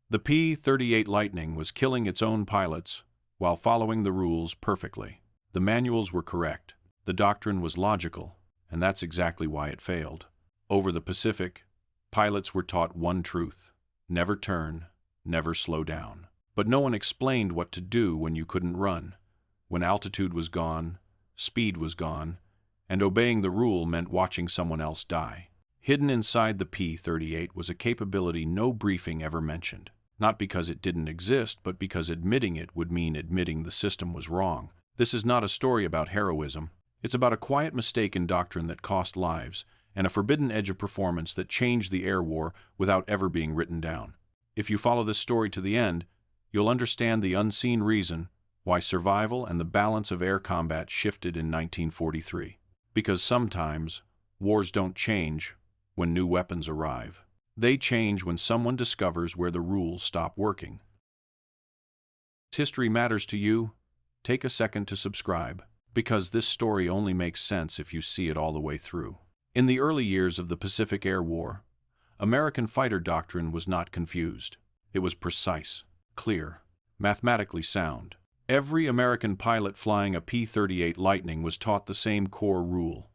The P-38 Lightning was killing its own pilots while following the rules perfectly. The manuals were correct. The doctrine was logical, and that's exactly why it failed. Over the Pacific, pilots were taught one truth: never turn, never slow down. But no one explained what to do when you couldn't run, when altitude was gone, speed was gone, and obeying the rule meant watching someone else die. Hidden inside the P-38 was a capability no briefing ever mentioned. Not because it didn't exist, but because admitting it would mean admitting the system was wrong. This is not a story about heroism. It's about a quiet mistake in doctrine that cost lives, and a forbidden edge of performance that changed the air war without ever being written down. If you follow this story to the end, you'll understand the unseen reason why survival and the balance of air combat shifted in 1943. Because sometimes, wars don't change when new weapons arrive. They change when someone discovers where the rules stop working. If history matters to you, take a second to subscribe, because this story only makes sense if you see it all the way through. In the early years of the Pacific Air War, American fighter doctrine was not confused. It was precise, clear, mathematically sound. Every American pilot flying a P-38 Lightning was taught the same core rule: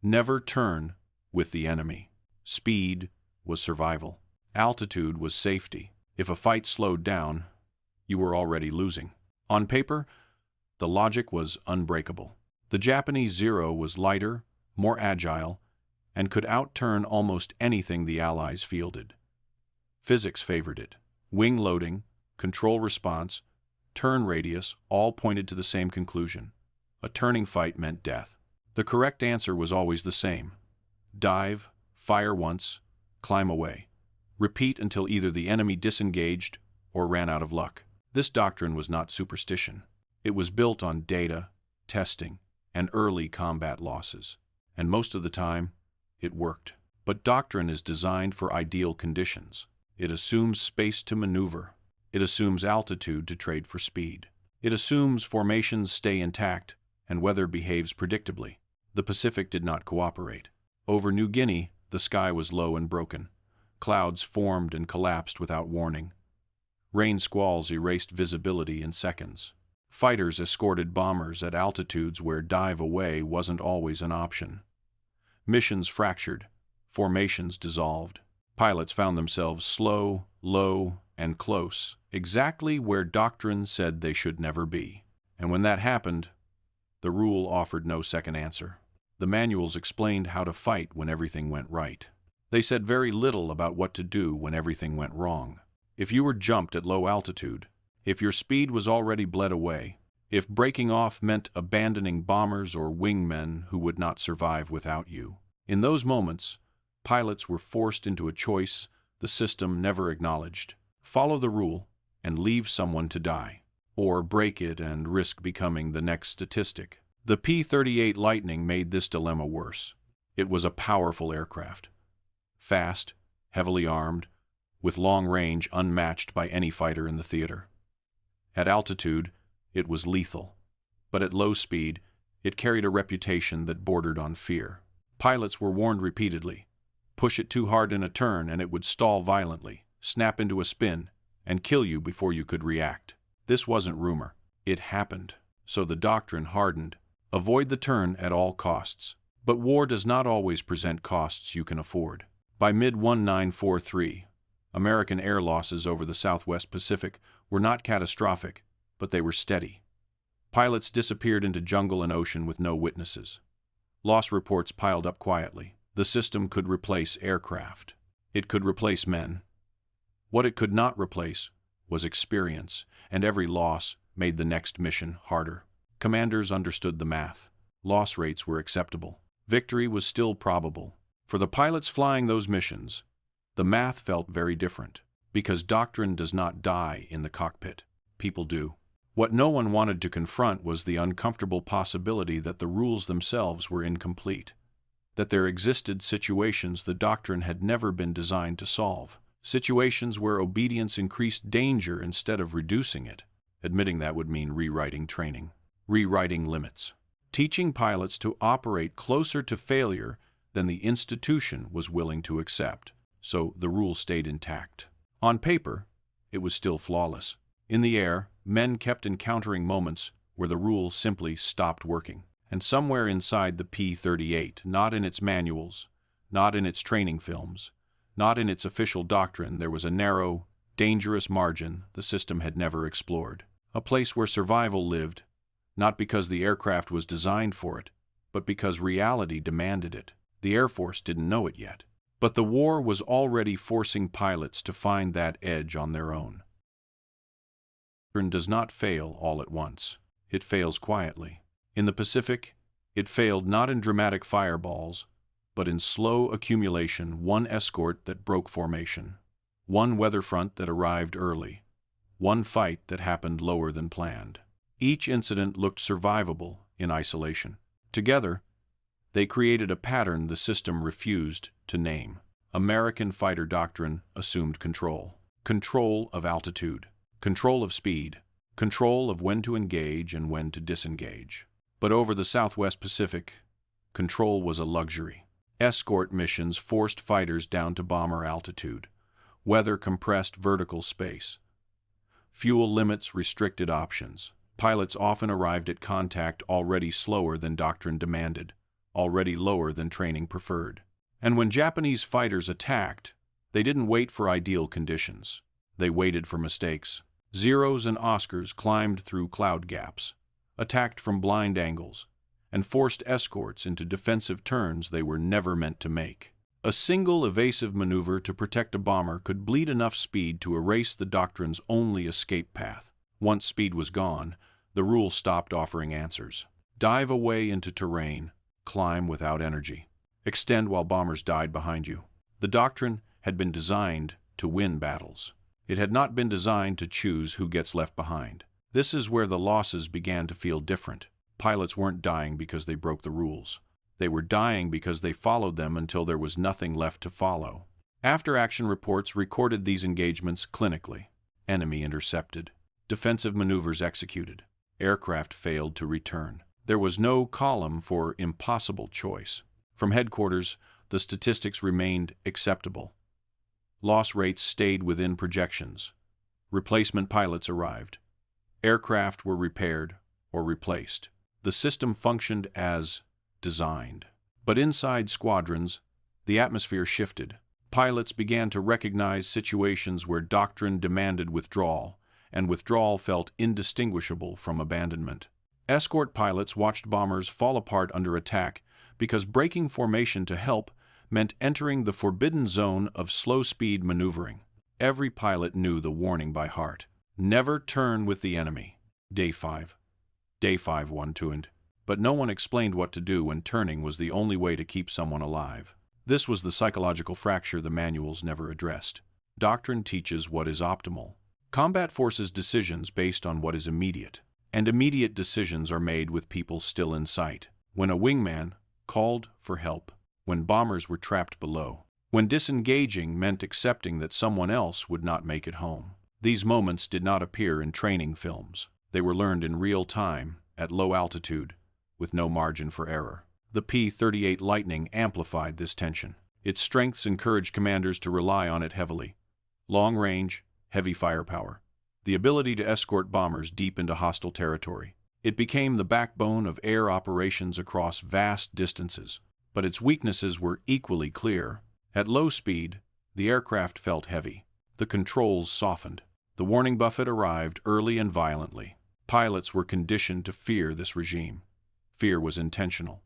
never turn with the enemy. Speed was survival. Altitude was safety. If a fight slowed down, you were already losing. On paper, the logic was unbreakable. The Japanese Zero was lighter, more agile, and could outturn almost anything the Allies fielded. Physics favored it. Wing loading, control response, turn radius all pointed to the same conclusion: a turning fight meant death. The correct answer was always the same: dive, fire once, climb away. Repeat until either the enemy disengaged or ran out of luck. This doctrine was not superstition. It was built on data, testing, and early combat losses. And most of the time, it worked. But doctrine is designed for ideal conditions. It assumes space to maneuver. It assumes altitude to trade for speed. It assumes formations stay intact and weather behaves predictably. The Pacific did not cooperate. Over New Guinea, the sky was low and broken. Clouds formed and collapsed without warning. Rain squalls erased visibility in seconds. Fighters escorted bombers at altitudes where dive away wasn't always an option. Missions fractured. Formations dissolved. Pilots found themselves slow, low, and close, exactly where doctrine said they should never be. And when that happened, the rule offered no second answer. The manuals explained how to fight when everything went right. They said very little about what to do when everything went wrong. If you were jumped at low altitude, if your speed was already bled away, if breaking off meant abandoning bombers or wingmen who would not survive without you. In those moments, pilots were forced into a choice the system never acknowledged: follow the rule and leave someone to die, or break it and risk becoming the next statistic. The P-38 Lightning made this dilemma worse. It was a powerful aircraft. Fast, heavily armed, with long range unmatched by any fighter in the theater. At altitude, it was lethal, but at low speed, it carried a reputation that bordered on fear. Pilots were warned repeatedly: push it too hard in a turn and it would stall violently, snap into a spin, and kill you before you could react. This wasn't rumor. It happened. So the doctrine hardened: avoid the turn at all costs. But war does not always present costs you can afford. By mid-1943, American air losses over the Southwest Pacific were not catastrophic, but they were steady. Pilots disappeared into jungle and ocean with no witnesses. Loss reports piled up quietly. The system could replace aircraft. It could replace men. What it could not replace was experience, and every loss made the next mission harder. Commanders understood the math. Loss rates were acceptable. Victory was still probable. For the pilots flying those missions, the math felt very different, because doctrine does not die in the cockpit. People do. What no one wanted to confront was the uncomfortable possibility that the rules themselves were incomplete, that there existed situations the doctrine had never been designed to solve, situations where obedience increased danger instead of reducing it. Admitting that would mean rewriting training, rewriting limits, teaching pilots to operate closer to failure than the institution was willing to accept. So the rule stayed intact. On paper, it was still flawless. In the air, men kept encountering moments where the rule simply stopped working. And somewhere inside the P-38, not in its manuals, not in its training films, not in its official doctrine, there was a narrow, dangerous margin the system had never explored. A place where survival lived, not because the aircraft was designed for it, but because reality demanded it. The Air Force didn't know it yet. But the war was already forcing pilots to find that edge on their own. Doctrine does not fail all at once. It fails quietly. In the Pacific, it failed not in dramatic fireballs, but in slow accumulation, one escort that broke formation, one weather front that arrived early, one fight that happened lower than planned. Each incident looked survivable in isolation. Together, they created a pattern the system refused to name. American fighter doctrine assumed control. Control of altitude, control of speed, control of when to engage and when to disengage. But over the Southwest Pacific, control was a luxury. Escort missions forced fighters down to bomber altitude. Weather compressed vertical space. Fuel limits restricted options. Pilots often arrived at contact already slower than doctrine demanded, already lower than training preferred. And when Japanese fighters attacked, they didn't wait for ideal conditions. They waited for mistakes. Zeros and Oscars climbed through cloud gaps, attacked from blind angles, and forced escorts into defensive turns they were never meant to make. A single evasive maneuver to protect a bomber could bleed enough speed to erase the doctrine's only escape path. Once speed was gone, the rule stopped offering answers. Dive away into terrain, climb without energy, extend while bombers died behind you. The doctrine had been designed to win battles. It had not been designed to choose who gets left behind. This is where the losses began to feel different. Pilots weren't dying because they broke the rules. They were dying because they followed them until there was nothing left to follow. After-action reports recorded these engagements clinically. Enemy intercepted. Defensive maneuvers executed. Aircraft failed to return. There was no column for impossible choice. From headquarters, the statistics remained acceptable. Loss rates stayed within projections. Replacement pilots arrived. Aircraft were repaired or replaced. The system functioned as designed. But inside squadrons, the atmosphere shifted. Pilots began to recognize situations where doctrine demanded withdrawal, and withdrawal felt indistinguishable from abandonment. Escort pilots watched bombers fall apart under attack because breaking formation to help meant entering the forbidden zone of slow-speed maneuvering. Every pilot knew the warning by heart. Never turn with the enemy. Day 5. Day 5 one tuned. But no one explained what to do when turning was the only way to keep someone alive. This was the psychological fracture the manuals never addressed. Doctrine teaches what is optimal. Combat forces decisions based on what is immediate. And immediate decisions are made with people still in sight. When a wingman called for help. When bombers were trapped below. When disengaging meant accepting that someone else would not make it home. These moments did not appear in training films. They were learned in real time, at low altitude, with no margin for error. The P-38 Lightning amplified this tension. Its strengths encouraged commanders to rely on it heavily. Long range, heavy firepower. The ability to escort bombers deep into hostile territory. It became the backbone of air operations across vast distances. But its weaknesses were equally clear. At low speed, the aircraft felt heavy. The controls softened. The warning buffet arrived early and violently. Pilots were conditioned to fear this regime. Fear was intentional.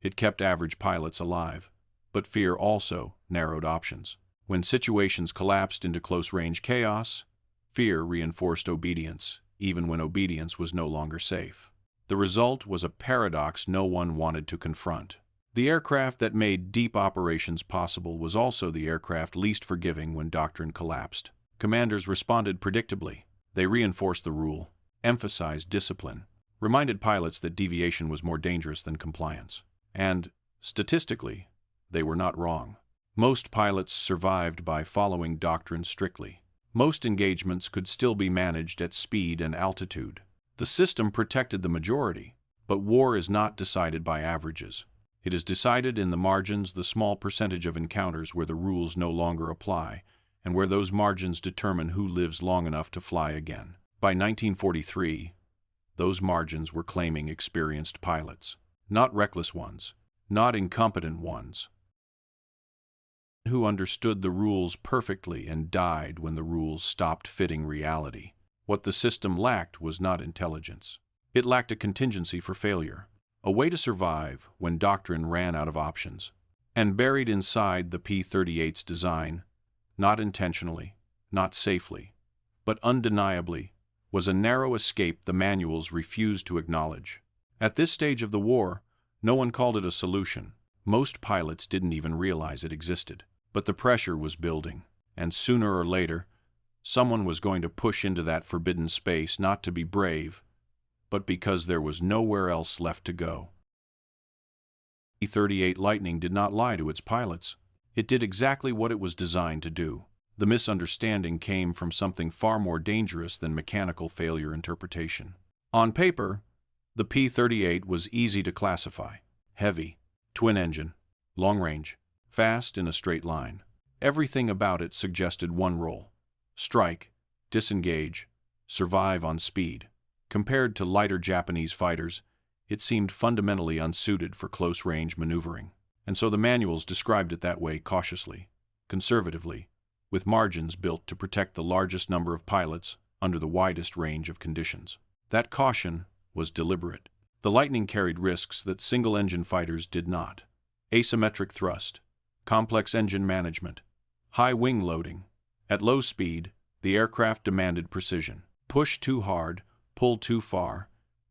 It kept average pilots alive. But fear also narrowed options. When situations collapsed into close-range chaos, fear reinforced obedience, even when obedience was no longer safe. The result was a paradox no one wanted to confront. The aircraft that made deep operations possible was also the aircraft least forgiving when doctrine collapsed. Commanders responded predictably. They reinforced the rule, emphasized discipline, reminded pilots that deviation was more dangerous than compliance. And, statistically, they were not wrong. Most pilots survived by following doctrine strictly. Most engagements could still be managed at speed and altitude. The system protected the majority, but war is not decided by averages. It is decided in the margins, the small percentage of encounters where the rules no longer apply, and where those margins determine who lives long enough to fly again. By 1943, those margins were claiming experienced pilots, not reckless ones, not incompetent ones, who understood the rules perfectly and died when the rules stopped fitting reality. What the system lacked was not intelligence. It lacked a contingency for failure, a way to survive when Doctrine ran out of options. And buried inside the P-38's design, not intentionally, not safely, but undeniably, was a narrow escape the manuals refused to acknowledge. At this stage of the war, no one called it a solution. Most pilots didn't even realize it existed. But the pressure was building, and sooner or later, someone was going to push into that forbidden space not to be brave, but because there was nowhere else left to go. The P-38 Lightning did not lie to its pilots. It did exactly what it was designed to do. The misunderstanding came from something far more dangerous than mechanical failure interpretation. On paper, the P-38 was easy to classify. Heavy, twin-engine, long-range, fast in a straight line. Everything about it suggested one role: strike, disengage, survive on speed. Compared to lighter Japanese fighters, it seemed fundamentally unsuited for close-range maneuvering. And so the manuals described it that way cautiously, conservatively, with margins built to protect the largest number of pilots under the widest range of conditions. That caution was deliberate. The Lightning carried risks that single-engine fighters did not: asymmetric thrust, complex engine management, high wing loading. At low speed, the aircraft demanded precision. Push too hard, pull too far,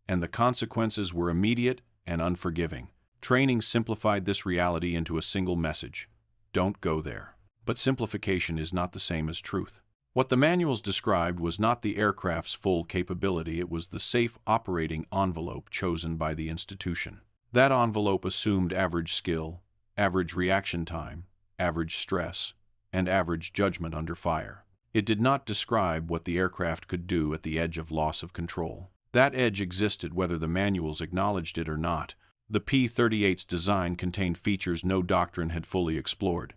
and the consequences were immediate and unforgiving. Training simplified this reality into a single message: don't go there. But simplification is not the same as truth. What the manuals described was not the aircraft's full capability, it was the safe operating envelope chosen by the institution. That envelope assumed average skill, average reaction time, average stress, and average judgment under fire. It did not describe what the aircraft could do at the edge of loss of control. That edge existed whether the manuals acknowledged it or not. The P-38's design contained features no Doctrine had fully explored.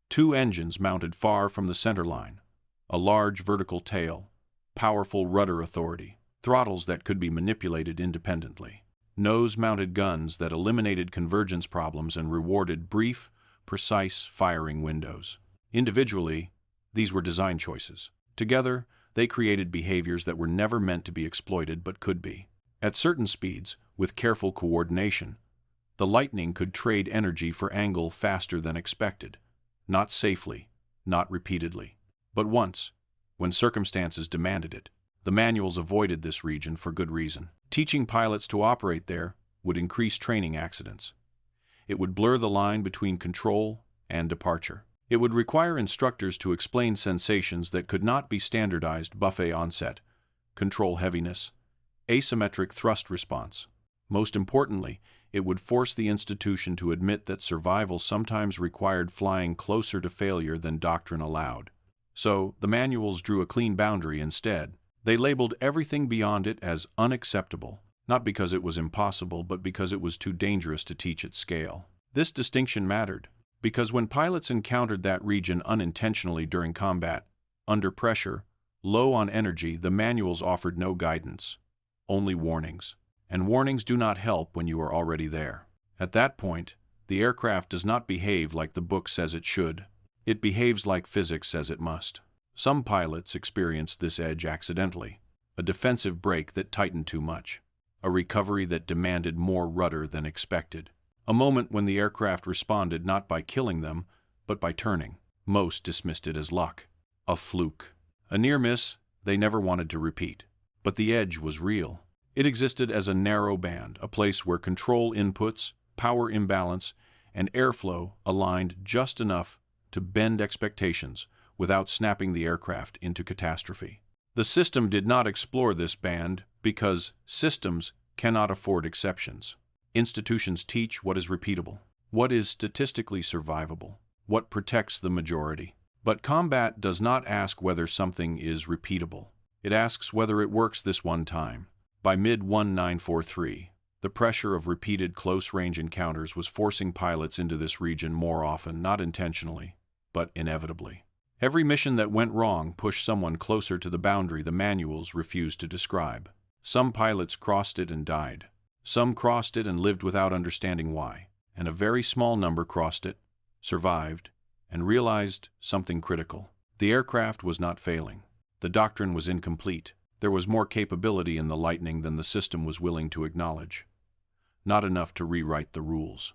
2 engines mounted far from the center line, a large vertical tail, powerful rudder authority, throttles that could be manipulated independently, nose-mounted guns that eliminated convergence problems and rewarded brief, precise firing windows. Individually, these were design choices. Together, they created behaviors that were never meant to be exploited but could be. At certain speeds, with careful coordination, the Lightning could trade energy for angle faster than expected. Not safely, not repeatedly, but once, when circumstances demanded it. The manuals avoided this region for good reason. Teaching pilots to operate there would increase training accidents. It would blur the line between control and departure. It would require instructors to explain sensations that could not be standardized: buffet onset, control heaviness, asymmetric thrust response. Most importantly, it would force the institution to admit that survival sometimes required flying closer to failure than Doctrine allowed. So, the manuals drew a clean boundary instead. They labeled everything beyond it as unacceptable, not because it was impossible, but because it was too dangerous to teach at scale. This distinction mattered, because when pilots encountered that region unintentionally during combat, under pressure, low on energy, the manuals offered no guidance, only warnings. And warnings do not help when you are already there. At that point, the aircraft does not behave like the book says it should. It behaves like physics says it must. Some pilots experienced this edge accidentally: a defensive brake that tightened too much, a recovery that demanded more rudder than expected, a moment when the aircraft responded not by killing them, but by turning. Most dismissed it as luck, a fluke, a near miss they never wanted to repeat. But the edge was real. It existed as a narrow band, a place where control inputs, power imbalance, and airflow aligned just enough to bend expectations without snapping the aircraft into catastrophe. The system did not explore this band because systems cannot afford exceptions. Institutions teach what is repeatable, what is statistically survivable, what protects the majority. But combat does not ask whether something is repeatable. It asks whether it works this one time. By mid-1943, the pressure of repeated close-range encounters was forcing pilots into this region more often, not intentionally, but inevitably. Every mission that went wrong pushed someone closer to the boundary the manuals refused to describe. Some pilots crossed it and died. Some crossed it and lived without understanding why. And a very small number crossed it, survived, and realized something critical. The aircraft was not failing. The doctrine was incomplete. There was more capability in the Lightning than the system was willing to acknowledge. Not enough to rewrite the rules.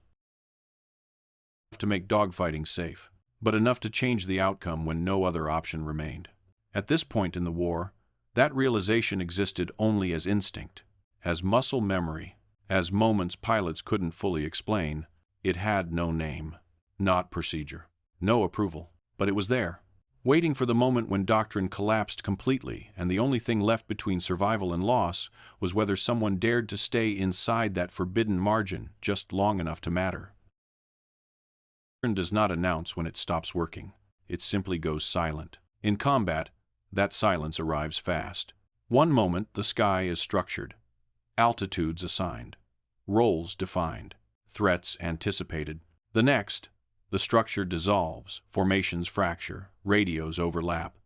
To make dogfighting safe, but enough to change the outcome when no other option remained. At this point in the war, that realization existed only as instinct, as muscle memory, as moments pilots couldn't fully explain. It had no name, not procedure, no approval, but it was there, waiting for the moment when Doctrine collapsed completely, and the only thing left between survival and loss was whether someone dared to stay inside that forbidden margin just long enough to matter. Doctrine does not announce when it stops working. It simply goes silent. In combat, that silence arrives fast. One moment, the sky is structured, altitudes assigned, roles defined, threats anticipated. The next, the structure dissolves, formations fracture, radios overlap.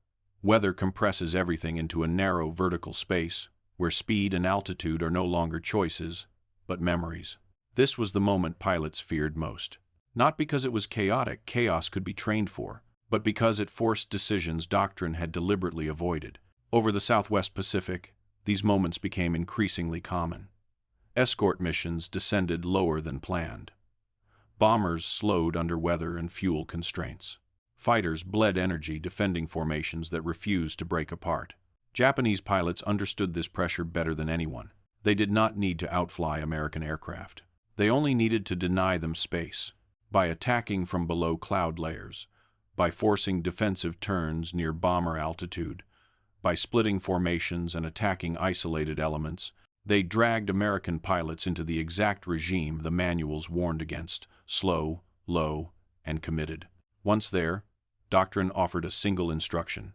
Weather compresses everything into a narrow vertical space, where speed and altitude are no longer choices, but memories. This was the moment pilots feared most. Not because it was chaotic, chaos could be trained for, but because it forced decisions Doctrine had deliberately avoided. Over the Southwest Pacific, these moments became increasingly common. Escort missions descended lower than planned. Bombers slowed under weather and fuel constraints. Fighters bled energy defending formations that refused to break apart. Japanese pilots understood this pressure better than anyone. They did not need to outfly American aircraft. They only needed to deny them space. By attacking from below cloud layers, by forcing defensive turns near bomber altitude, by splitting formations and attacking isolated elements, they dragged American pilots into the exact regime the manuals warned against: slow, low, and committed. Once there, Doctrine offered a single instruction: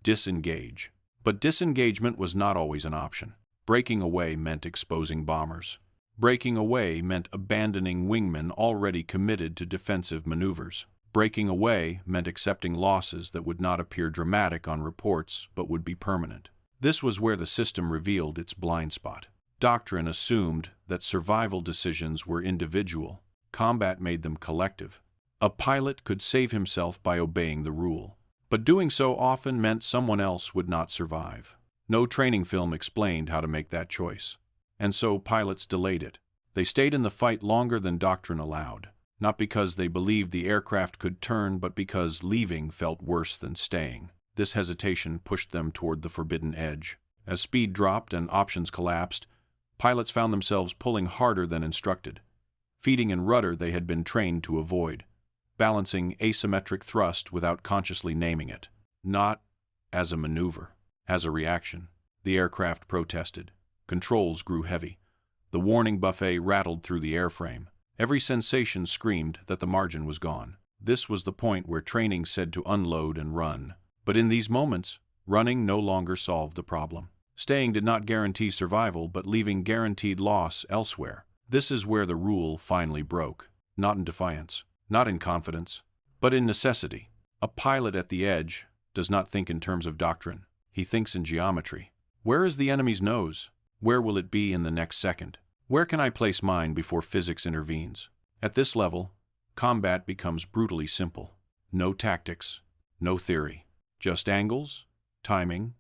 disengage. But disengagement was not always an option. Breaking away meant exposing bombers. Breaking away meant abandoning wingmen already committed to defensive maneuvers. Breaking away meant accepting losses that would not appear dramatic on reports but would be permanent. This was where the system revealed its blind spot. Doctrine assumed that survival decisions were individual. Combat made them collective. A pilot could save himself by obeying the rule, but doing so often meant someone else would not survive. No training film explained how to make that choice, and so pilots delayed it. They stayed in the fight longer than Doctrine allowed, not because they believed the aircraft could turn, but because leaving felt worse than staying. This hesitation pushed them toward the forbidden edge. As speed dropped and options collapsed, pilots found themselves pulling harder than instructed, feeding in rudder they had been trained to avoid, balancing asymmetric thrust without consciously naming it. Not as a maneuver, as a reaction. The aircraft protested. Controls grew heavy. The warning buffet rattled through the airframe. Every sensation screamed that the margin was gone. This was the point where training said to unload and run. But in these moments, running no longer solved the problem. Staying did not guarantee survival, but leaving guaranteed loss elsewhere. This is where the rule finally broke. Not in defiance, not in confidence, but in necessity. A pilot at the edge does not think in terms of doctrine. He thinks in geometry. Where is the enemy's nose? Where will it be in the next second? Where can I place mine before physics intervenes? At this level, combat becomes brutally simple. No tactics, no theory, just angles, timing,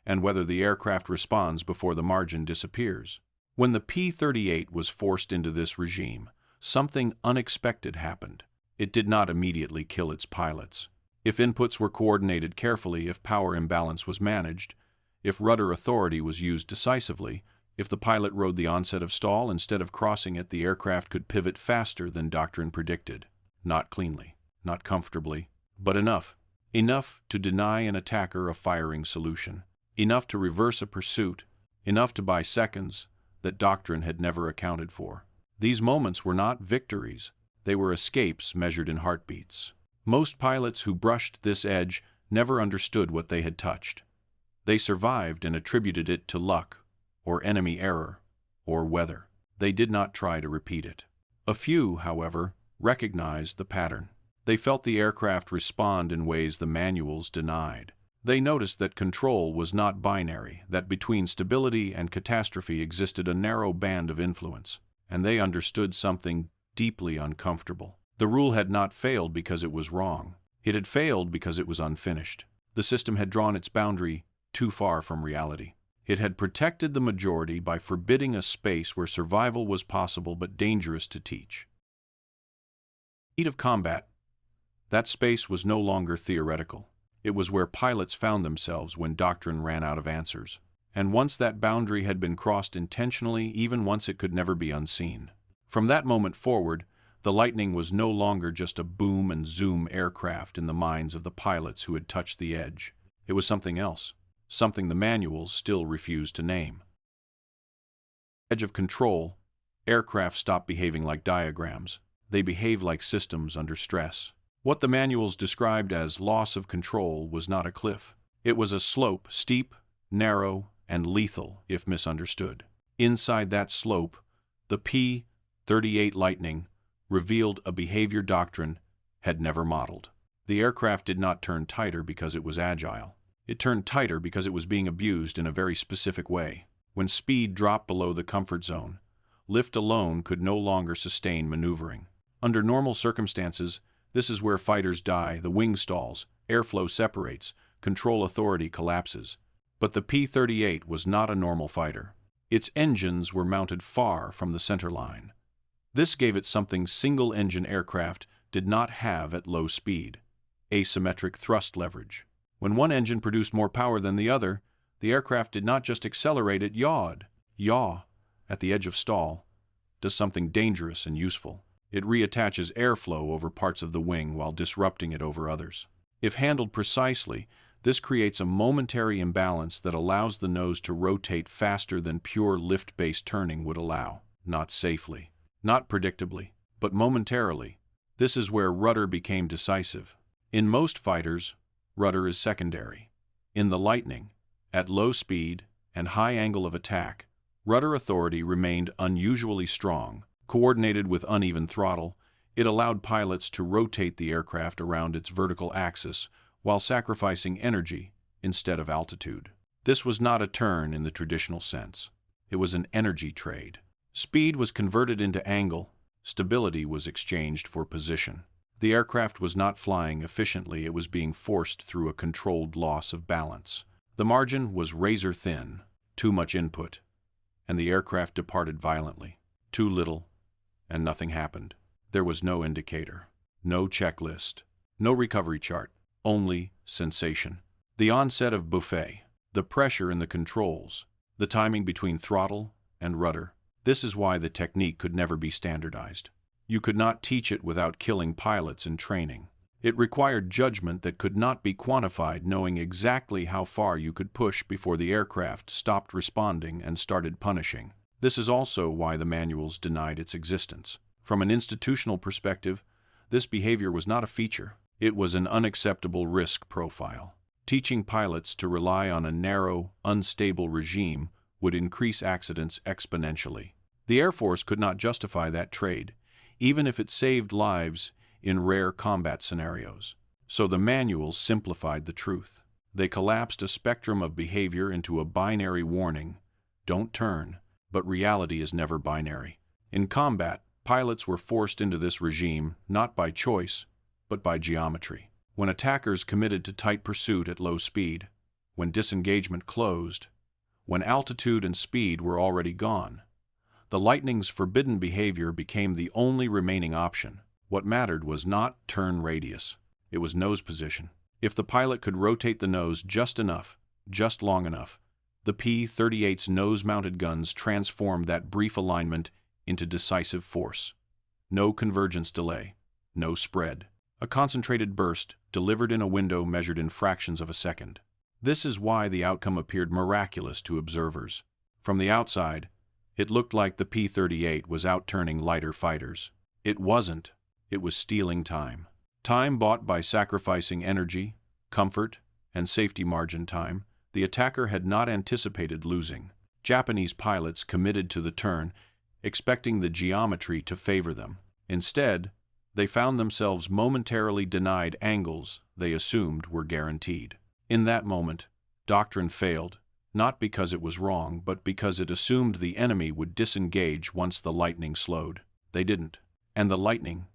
and whether the aircraft responds before the margin disappears. When the P-38 was forced into this regime, something unexpected happened. It did not immediately kill its pilots. If inputs were coordinated carefully, if power imbalance was managed, if rudder authority was used decisively, if the pilot rode the onset of stall instead of crossing it, the aircraft could pivot faster than Doctrine predicted. Not cleanly, not comfortably, but enough. Enough to deny an attacker a firing solution. Enough to reverse a pursuit. Enough to buy seconds that Doctrine had never accounted for. These moments were not victories. They were escapes measured in heartbeats. Most pilots who brushed this edge never understood what they had touched. They survived and attributed it to luck, or enemy error, or weather. They did not try to repeat it. A few, however, recognized the pattern. They felt the aircraft respond in ways the manuals denied. They noticed that control was not binary, that between stability and catastrophe existed a narrow band of influence, and they understood something deeply uncomfortable. The rule had not failed because it was wrong. It had failed because it was unfinished. The system had drawn its boundary too far from reality. It had protected the majority by forbidding a space where survival was possible but dangerous to teach. Heat of combat. That space was no longer theoretical. It was where pilots found themselves when doctrine ran out of answers. And once that boundary had been crossed intentionally, even once it could never be unseen. From that moment forward, the Lightning was no longer just a boom and zoom aircraft in the minds of the pilots who had touched the edge. It was something else, something the manuals still refused to name. Edge of control, aircraft stopped behaving like diagrams. They behaved like systems under stress. What the manuals described as loss of control was not a cliff. It was a slope, steep, narrow, and lethal if misunderstood. Inside that slope, the P-38 Lightning revealed a behavior doctrine had never modeled. The aircraft did not turn tighter because it was agile. It turned tighter because it was being abused in a very specific way. When speed dropped below the comfort zone, lift alone could no longer sustain maneuvering. Under normal circumstances, this is where fighters die, the wing stalls, airflow separates, control authority collapses. But the P-38 was not a normal fighter. Its engines were mounted far from the center line. This gave it something single-engine aircraft did not have at low speed: asymmetric thrust leverage. When one engine produced more power than the other, the aircraft did not just accelerate, it yawed. Yaw, at the edge of stall, does something dangerous and useful. It reattaches airflow over parts of the wing while disrupting it over others. If handled precisely, this creates a momentary imbalance that allows the nose to rotate faster than pure lift-based turning would allow. Not safely, not predictably, but momentarily. This is where rudder became decisive. In most fighters, rudder is secondary. In the Lightning, at low speed and high angle of attack, rudder authority remained unusually strong. Coordinated with uneven throttle, it allowed pilots to rotate the aircraft around its vertical axis while sacrificing energy instead of altitude. This was not a turn in the traditional sense. It was an energy trade. Speed was converted into angle, stability was exchanged for position. The aircraft was not flying efficiently, it was being forced through a controlled loss of balance. The margin was razor thin, too much input, and the aircraft departed violently. Too little, and nothing happened. There was no indicator, no checklist, no recovery chart, only sensation. The onset of buffet, the pressure in the controls, the timing between throttle and rudder. This is why the technique could never be standardized. You could not teach it without killing pilots in training. It required judgment that could not be quantified, knowing exactly how far you could push before the aircraft stopped responding and started punishing. This is also why the manuals denied its existence. From an institutional perspective, this behavior was not a feature. It was an unacceptable risk profile. Teaching pilots to rely on a narrow, unstable regime would increase accidents exponentially. The Air Force could not justify that trade, even if it saved lives in rare combat scenarios. So the manuals simplified the truth. They collapsed a spectrum of behavior into a binary warning: don't turn. But reality is never binary. In combat, pilots were forced into this regime not by choice, but by geometry. When attackers committed to tight pursuit at low speed, when disengagement closed, when altitude and speed were already gone, the Lightning's forbidden behavior became the only remaining option. What mattered was not turn radius, it was nose position. If the pilot could rotate the nose just enough, just long enough, the P-38's nose-mounted guns transformed that brief alignment into decisive force. No convergence delay, no spread. A concentrated burst delivered in a window measured in fractions of a second. This is why the outcome appeared miraculous to observers. From the outside, it looked like the P-38 was outturning lighter fighters. It wasn't. It was stealing time. Time bought by sacrificing energy, comfort, and safety margin time. The attacker had not anticipated losing. Japanese pilots committed to the turn, expecting the geometry to favor them. Instead, They found themselves momentarily denied angles they assumed were guaranteed. In that moment, Doctrine failed, not because it was wrong, but because it assumed the enemy would disengage once the lightning slowed. They didn't. And the lightning,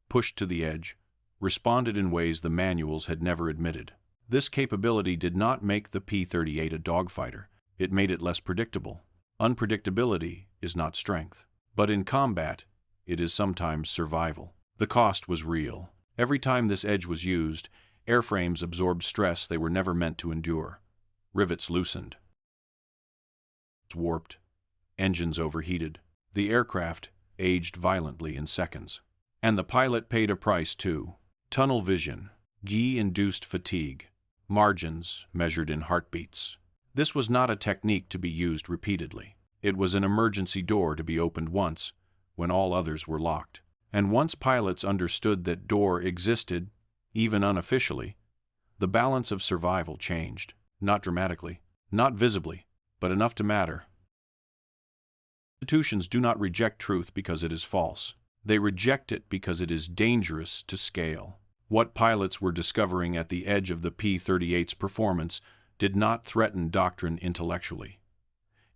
pushed to the edge, responded in ways the manuals had never admitted. This capability did not make the P-38 a dogfighter. It made it less predictable. Unpredictability is not strength. But in combat, it is sometimes survival. The cost was real. Every time this edge was used, airframes absorbed stress they were never meant to endure. Rivets loosened, warped, engines overheated. The aircraft aged violently in seconds. And the pilot paid a price too. Tunnel vision, gi-induced fatigue, margins measured in heartbeats. This was not a technique to be used repeatedly. It was an emergency door to be opened once, when all others were locked. And once pilots understood that door existed, even unofficially, the balance of survival changed. Not dramatically, not visibly, but enough to matter. Institutions do not reject truth because it is false. They reject it because it is dangerous to scale. What pilots were discovering at the edge of the P-38's performance did not threaten Doctrine intellectually.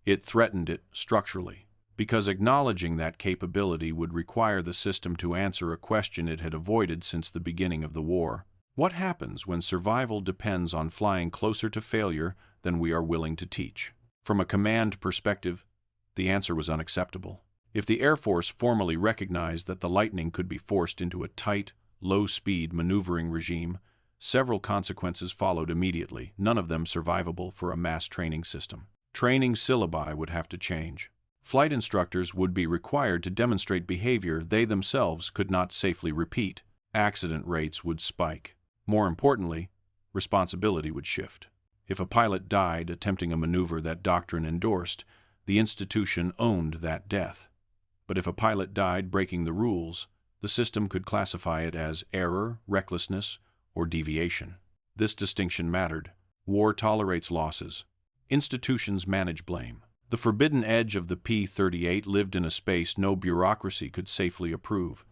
It threatened it structurally, because acknowledging that capability would require the system to answer a question it had avoided since the beginning of the war. What happens when survival depends on flying closer to failure than we are willing to teach? From a command perspective, the answer was unacceptable. If the Air Force formally recognized that the Lightning could be forced into a tight, low-speed maneuvering regime, several consequences followed immediately, none of them survivable for a mass training system. Training syllabi would have to change. Flight instructors would be required to demonstrate behavior they themselves could not safely repeat. Accident rates would spike. More importantly, responsibility would shift. If a pilot died attempting a maneuver that Doctrine endorsed, the institution owned that death. But if a pilot died breaking the rules, the system could classify it as error, recklessness, or deviation. This distinction mattered. War tolerates losses. Institutions manage blame. The forbidden edge of the P-38 lived in a space no bureaucracy could safely approve.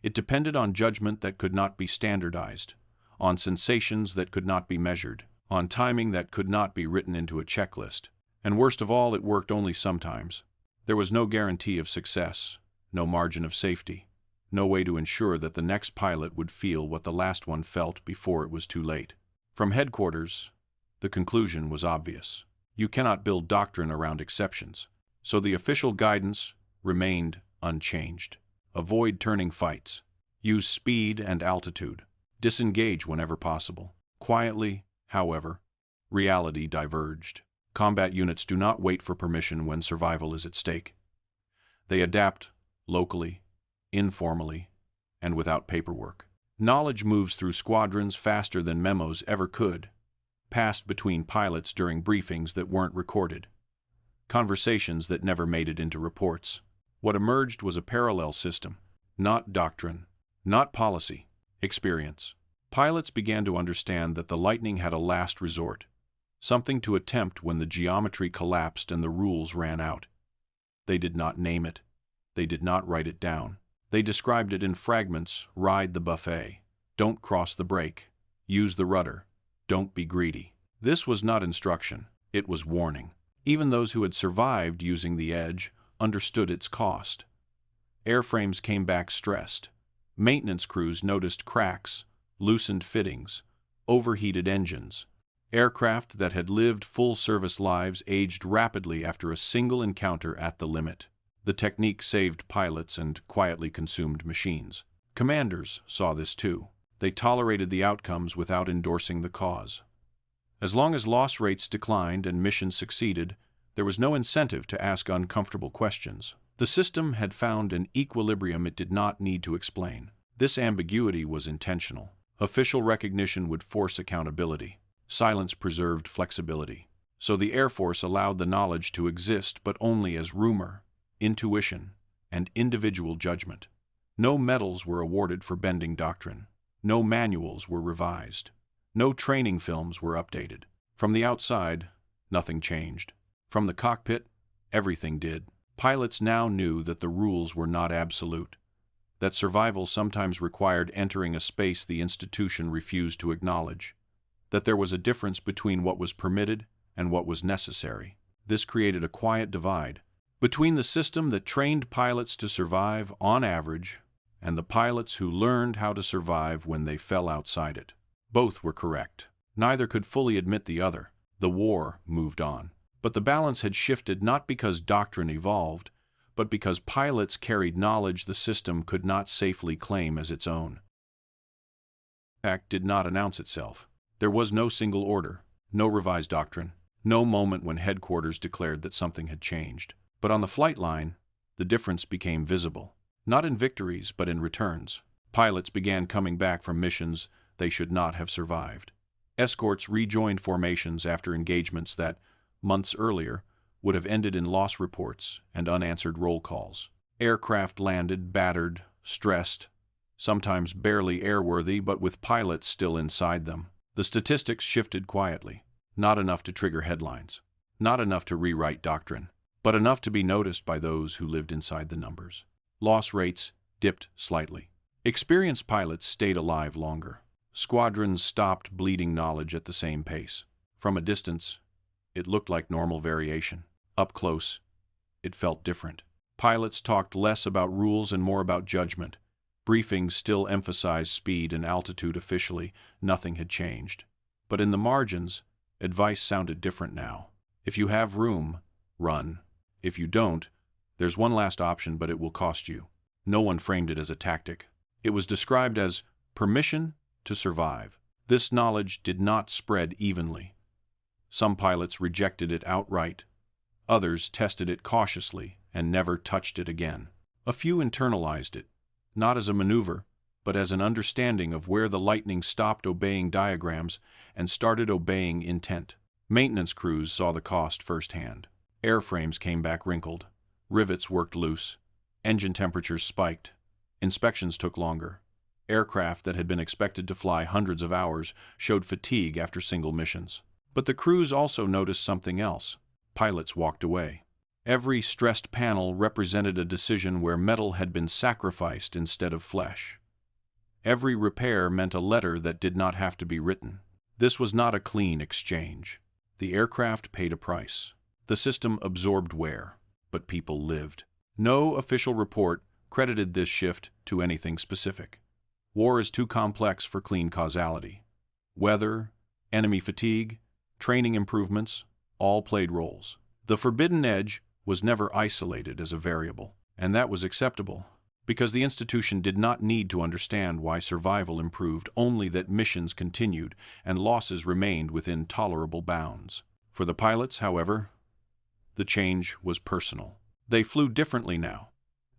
It depended on judgment that could not be standardized, on sensations that could not be measured, on timing that could not be written into a checklist. And worst of all, it worked only sometimes. There was no guarantee of success, no margin of safety, no way to ensure that the next pilot would feel what the last one felt before it was too late. From headquarters, the conclusion was obvious. You cannot build doctrine around exceptions. So the official guidance remained unchanged. Avoid turning fights. Use speed and altitude. Disengage whenever possible. Quietly, however, reality diverged. Combat units do not wait for permission when survival is at stake. They adapt locally, informally, and without paperwork. Knowledge moves through squadrons faster than memos ever could, passed between pilots during briefings that weren't recorded, conversations that never made it into reports. What emerged was a parallel system, not doctrine, not policy, experience. Pilots began to understand that the Lightning had a last resort, something to attempt when the geometry collapsed and the rules ran out. They did not name it. They did not write it down. They described it in fragments: ride the buffet, don't cross the brake, use the rudder, don't be greedy. This was not instruction, it was warning. Even those who had survived using the edge understood its cost. Airframes came back stressed. Maintenance crews noticed cracks, loosened fittings, overheated engines. Aircraft that had lived full-service lives aged rapidly after a single encounter at the limit. The technique saved pilots and quietly consumed machines. Commanders saw this too. They tolerated the outcomes without endorsing the cause. As long as loss rates declined and missions succeeded, there was no incentive to ask uncomfortable questions. The system had found an equilibrium it did not need to explain. This ambiguity was intentional. Official recognition would force accountability. Silence preserved flexibility. So the Air Force allowed the knowledge to exist, but only as rumor, intuition, and individual judgment. No medals were awarded for bending doctrine. No manuals were revised. No training films were updated. From the outside, nothing changed. From the cockpit, everything did. Pilots now knew that the rules were not absolute. that survival sometimes required entering a space the institution refused to acknowledge, that there was a difference between what was permitted and what was necessary. This created a quiet divide between the system that trained pilots to survive on average and the pilots who learned how to survive when they fell outside it. Both were correct. Neither could fully admit the other. The war moved on. But the balance had shifted not because doctrine evolved, but because pilots carried knowledge the system could not safely claim as its own. The act did not announce itself. There was no single order, no revised doctrine, no moment when headquarters declared that something had changed. But on the flight line, the difference became visible. Not in victories, but in returns. Pilots began coming back from missions they should not have survived. Escorts rejoined formations after engagements that, months earlier, would have ended in loss reports and unanswered roll calls. Aircraft landed, battered, stressed, sometimes barely airworthy, but with pilots still inside them. The statistics shifted quietly. Not enough to trigger headlines. Not enough to rewrite doctrine. But enough to be noticed by those who lived inside the numbers. Loss rates dipped slightly. Experienced pilots stayed alive longer. Squadrons stopped bleeding knowledge at the same pace. From a distance, it looked like normal variation. Up close, it felt different. Pilots talked less about rules and more about judgment. Briefings still emphasized speed and altitude officially. Nothing had changed. But in the margins, advice sounded different now. If you have room, run. If you don't, there's one last option, but it will cost you. No one framed it as a tactic. It was described as permission to survive. This knowledge did not spread evenly. Some pilots rejected it outright. Others tested it cautiously and never touched it again. A few internalized it, not as a maneuver, but as an understanding of where the lightning stopped obeying diagrams and started obeying intent. Maintenance crews saw the cost firsthand. Airframes came back wrinkled. Rivets worked loose. Engine temperatures spiked. Inspections took longer. Aircraft that had been expected to fly hundreds of hours showed fatigue after single missions. But the crews also noticed something else. Pilots walked away. Every stressed panel represented a decision where metal had been sacrificed instead of flesh. Every repair meant a letter that did not have to be written. This was not a clean exchange. The aircraft paid a price. The system absorbed wear, but people lived. No official report credited this shift to anything specific. War is too complex for clean causality. Weather, enemy fatigue, training improvements, all played roles. The forbidden edge was never isolated as a variable, and that was acceptable, because the institution did not need to understand why survival improved, only that missions continued and losses remained within tolerable bounds. For the pilots, however, the change was personal. They flew differently now,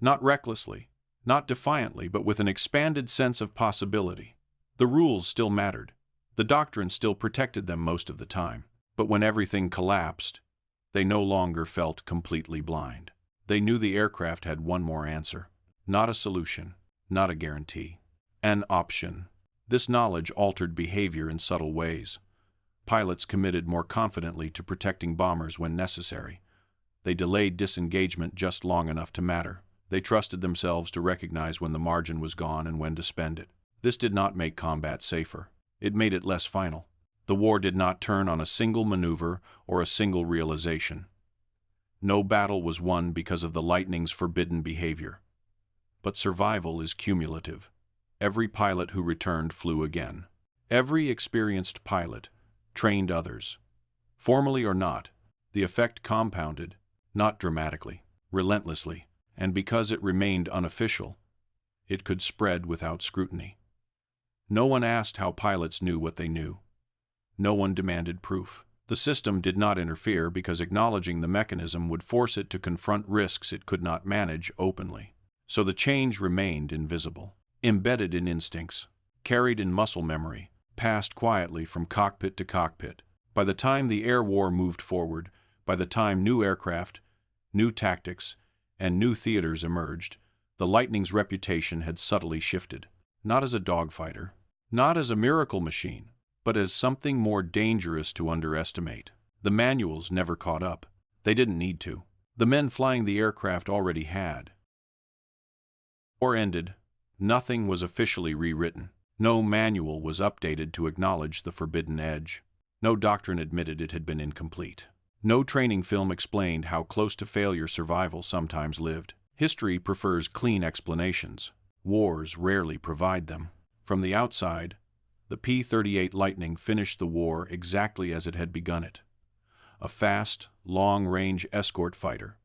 not recklessly, not defiantly, but with an expanded sense of possibility. The rules still mattered. The doctrine still protected them most of the time. But when everything collapsed, they no longer felt completely blind. They knew the aircraft had one more answer. Not a solution, not a guarantee. An option. This knowledge altered behavior in subtle ways. Pilots committed more confidently to protecting bombers when necessary. They delayed disengagement just long enough to matter. They trusted themselves to recognize when the margin was gone and when to spend it. This did not make combat safer. It made it less final. The war did not turn on a single maneuver or a single realization. No battle was won because of the lightning's forbidden behavior. But survival is cumulative. Every pilot who returned flew again. Every experienced pilot trained others. Formally or not, the effect compounded, not dramatically, relentlessly, and because it remained unofficial, it could spread without scrutiny. No one asked how pilots knew what they knew. No one demanded proof. The system did not interfere because acknowledging the mechanism would force it to confront risks it could not manage openly. So the change remained invisible, embedded in instincts, carried in muscle memory, passed quietly from cockpit to cockpit. By the time the air war moved forward, by the time new aircraft, new tactics, and new theaters emerged, the Lightning's reputation had subtly shifted. Not as a dogfighter, not as a miracle machine, but as something more dangerous to underestimate. The manuals never caught up. They didn't need to. The men flying the aircraft already had. War ended, Nothing was officially rewritten. No manual was updated to acknowledge the forbidden edge. No doctrine admitted it had been incomplete. No training film explained how close to failure survival sometimes lived. History prefers clean explanations. Wars rarely provide them. From the outside, the P-38 Lightning finished the war exactly as it had begun it. A fast, long-range escort fighter,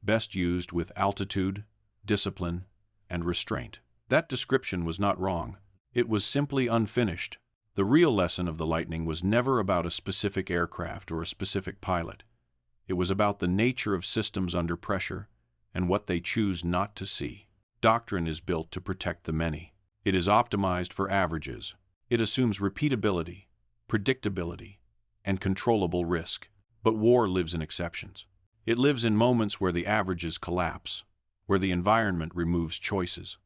best used with altitude, discipline, and restraint. That description was not wrong. It was simply unfinished. The real lesson of the Lightning was never about a specific aircraft or a specific pilot. It was about the nature of systems under pressure and what they choose not to see. Doctrine is built to protect the many. It is optimized for averages. It assumes repeatability, predictability, and controllable risk. But war lives in exceptions. It lives in moments where the averages collapse, where the environment removes choices,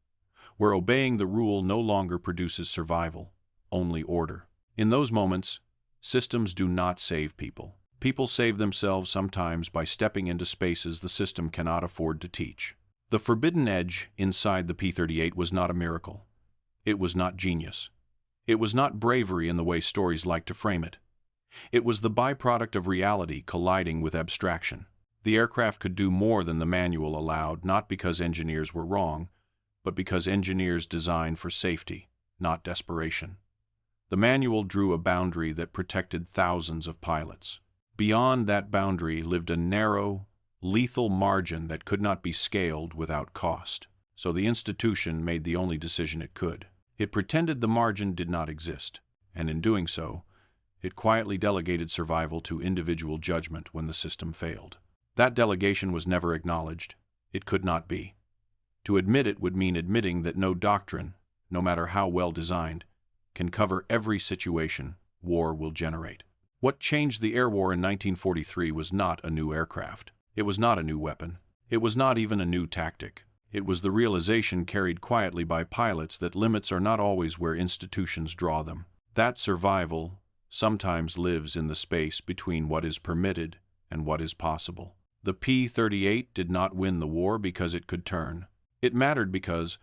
where obeying the rule no longer produces survival, only order. In those moments, systems do not save people. People save themselves sometimes by stepping into spaces the system cannot afford to teach. The forbidden edge inside the P-38 was not a miracle. It was not genius. It was not bravery in the way stories like to frame it. It was the byproduct of reality colliding with abstraction. The aircraft could do more than the manual allowed, not because engineers were wrong, but because engineers designed for safety, not desperation. The manual drew a boundary that protected thousands of pilots. Beyond that boundary lived a narrow, lethal margin that could not be scaled without cost. So the institution made the only decision it could. It pretended the margin did not exist, and in doing so, it quietly delegated survival to individual judgment when the system failed. That delegation was never acknowledged. It could not be. To admit it would mean admitting that no doctrine, no matter how well designed, can cover every situation war will generate. What changed the air war in 1943 was not a new aircraft. It was not a new weapon. It was not even a new tactic. It was the realization carried quietly by pilots that limits are not always where institutions draw them. That survival sometimes lives in the space between what is permitted and what is possible. The P-38 did not win the war because it could turn. It mattered because,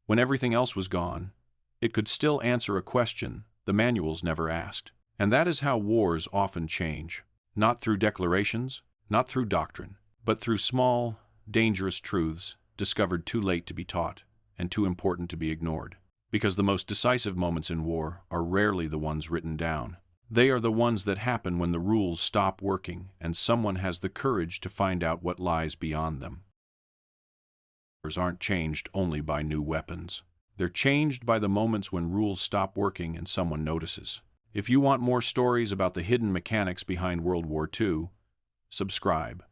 when everything else was gone, it could still answer a question the manuals never asked. And that is how wars often change. Not through declarations, not through doctrine, but through small, dangerous truths discovered too late to be taught and too important to be ignored. Because the most decisive moments in war are rarely the ones written down. They are the ones that happen when the rules stop working and someone has the courage to find out what lies beyond them. Wars aren't changed only by new weapons. They're changed by the moments when rules stop working and someone notices. If you want more stories about the hidden mechanics behind World War II, subscribe.